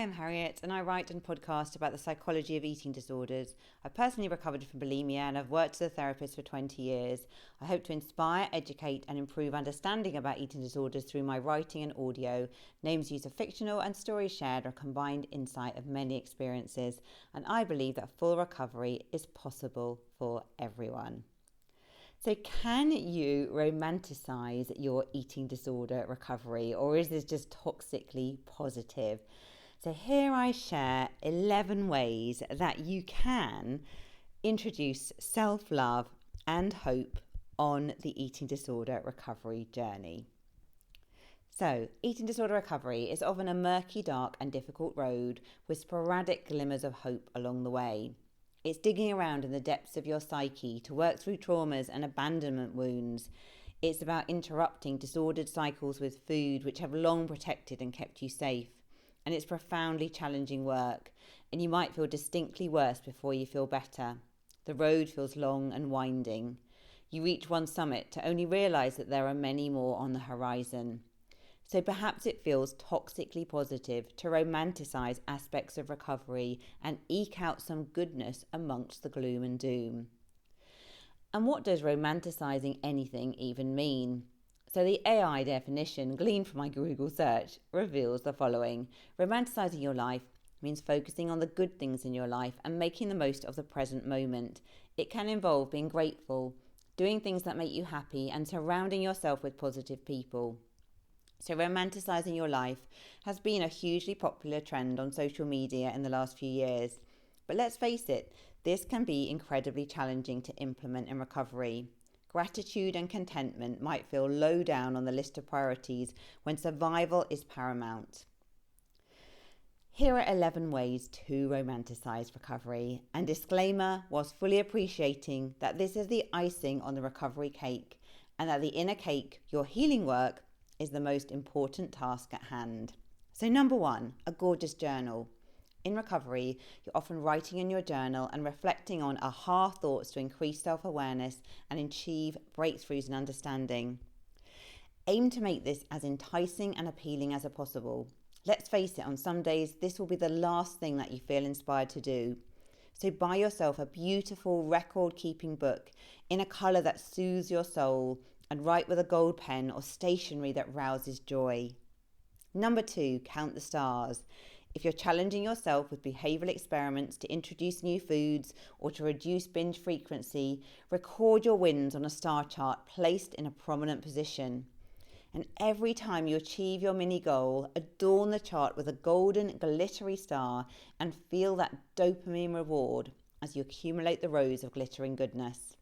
I'm Harriet and I write and podcast about the psychology of eating disorders. I've personally recovered from bulimia and I've worked as a therapist for 20 years. I hope to inspire, educate and improve understanding about eating disorders through my writing and audio. Names use of fictional and stories shared are combined insight of many experiences, and I believe that full recovery is possible for everyone. So can you romanticize your eating disorder recovery, or is this just toxically positive? So here I share 11 ways that you can introduce self-love and hope on the eating disorder recovery journey. So, eating disorder recovery is often a murky, dark and difficult road with sporadic glimmers of hope along the way. It's digging around in the depths of your psyche to work through traumas and abandonment wounds. It's about interrupting disordered cycles with food which have long protected and kept you safe. And it's profoundly challenging work, and you might feel distinctly worse before you feel better. The road feels long and winding. You reach one summit to only realise that there are many more on the horizon. So perhaps it feels toxically positive to romanticize aspects of recovery and eke out some goodness amongst the gloom and doom. And what does romanticizing anything even mean? So the AI definition, gleaned from my Google search, reveals the following. Romanticizing your life means focusing on the good things in your life and making the most of the present moment. It can involve being grateful, doing things that make you happy, and surrounding yourself with positive people. So romanticizing your life has been a hugely popular trend on social media in the last few years. But let's face it, this can be incredibly challenging to implement in recovery. Gratitude and contentment might feel low down on the list of priorities when survival is paramount. Here are 11 ways to romanticize recovery. And disclaimer, whilst fully appreciating that this is the icing on the recovery cake and that the inner cake, your healing work, is the most important task at hand. So number 1, a gorgeous journal. In recovery, you're often writing in your journal and reflecting on aha thoughts to increase self-awareness and achieve breakthroughs in understanding. Aim to make this as enticing and appealing as possible. Let's face it, on some days, this will be the last thing that you feel inspired to do. So buy yourself a beautiful record-keeping book in a colour that soothes your soul and write with a gold pen or stationery that rouses joy. Number 2, count the stars. If you're challenging yourself with behavioural experiments to introduce new foods or to reduce binge frequency, record your wins on a star chart placed in a prominent position. And every time you achieve your mini goal, adorn the chart with a golden glittery star and feel that dopamine reward as you accumulate the rows of glittering goodness.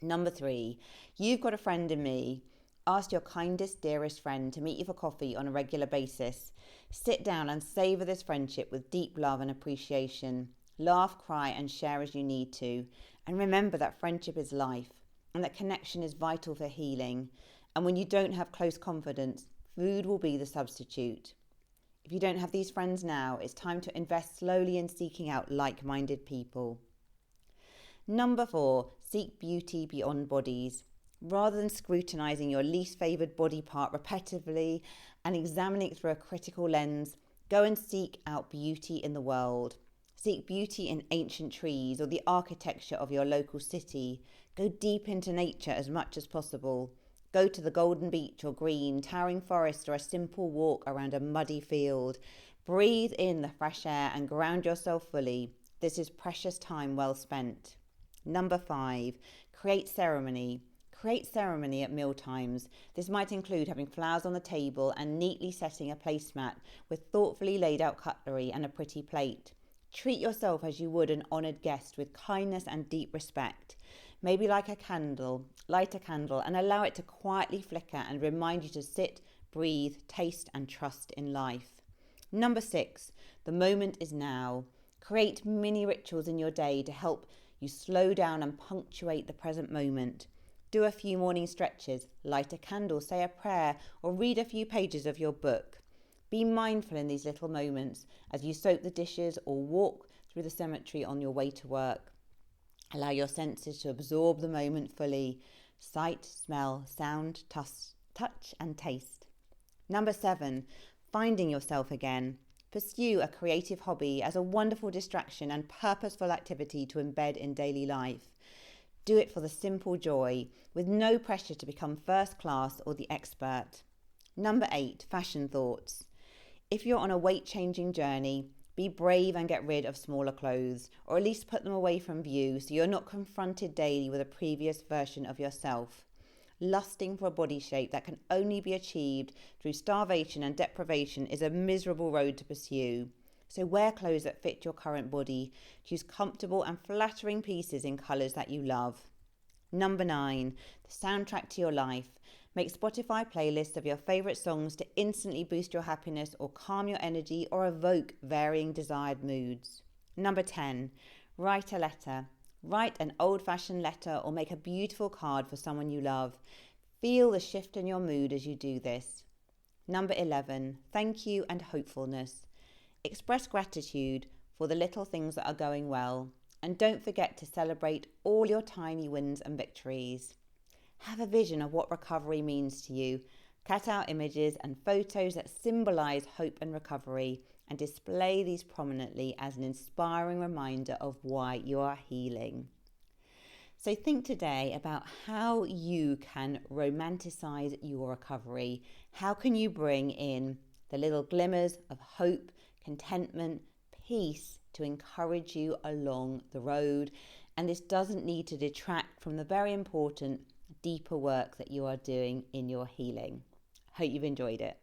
Number 3, you've got a friend in me. Ask your kindest, dearest friend to meet you for coffee on a regular basis. Sit down and savour this friendship with deep love and appreciation. Laugh, cry and share as you need to. And remember that friendship is life and that connection is vital for healing. And when you don't have close confidence, food will be the substitute. If you don't have these friends now, it's time to invest slowly in seeking out like-minded people. Number 4, seek beauty beyond bodies. Rather than scrutinising your least favoured body part repetitively and examining it through a critical lens, go and seek out beauty in the world. Seek beauty in ancient trees or the architecture of your local city. Go deep into nature as much as possible. Go to the golden beach or green, towering forest or a simple walk around a muddy field. Breathe in the fresh air and ground yourself fully. This is precious time well spent. Number 5, create ceremony. Create ceremony at meal times. This might include having flowers on the table and neatly setting a placemat with thoughtfully laid out cutlery and a pretty plate. Treat yourself as you would an honoured guest with kindness and deep respect. Maybe light a candle and allow it to quietly flicker and remind you to sit, breathe, taste and trust in life. Number 6, the moment is now. Create mini rituals in your day to help you slow down and punctuate the present moment. Do a few morning stretches, light a candle, say a prayer, or read a few pages of your book. Be mindful in these little moments as you soak the dishes or walk through the cemetery on your way to work. Allow your senses to absorb the moment fully. Sight, smell, sound, touch and taste. Number 7, finding yourself again. Pursue a creative hobby as a wonderful distraction and purposeful activity to embed in daily life. Do it for the simple joy, with no pressure to become first class or the expert. Number 8, fashion thoughts. If you're on a weight-changing journey, be brave and get rid of smaller clothes, or at least put them away from view so you're not confronted daily with a previous version of yourself. Lusting for a body shape that can only be achieved through starvation and deprivation is a miserable road to pursue. So wear clothes that fit your current body. Choose comfortable and flattering pieces in colours that you love. Number 9, the soundtrack to your life. Make Spotify playlists of your favourite songs to instantly boost your happiness or calm your energy or evoke varying desired moods. Number 10, write a letter. Write an old-fashioned letter or make a beautiful card for someone you love. Feel the shift in your mood as you do this. Number 11, thank you and hopefulness. Express gratitude for the little things that are going well. And don't forget to celebrate all your tiny wins and victories. Have a vision of what recovery means to you. Cut out images and photos that symbolise hope and recovery and display these prominently as an inspiring reminder of why you are healing. So think today about how you can romanticize your recovery. How can you bring in the little glimmers of hope, contentment, peace to encourage you along the road? And this doesn't need to detract from the very important, deeper work that you are doing in your healing. Hope you've enjoyed it.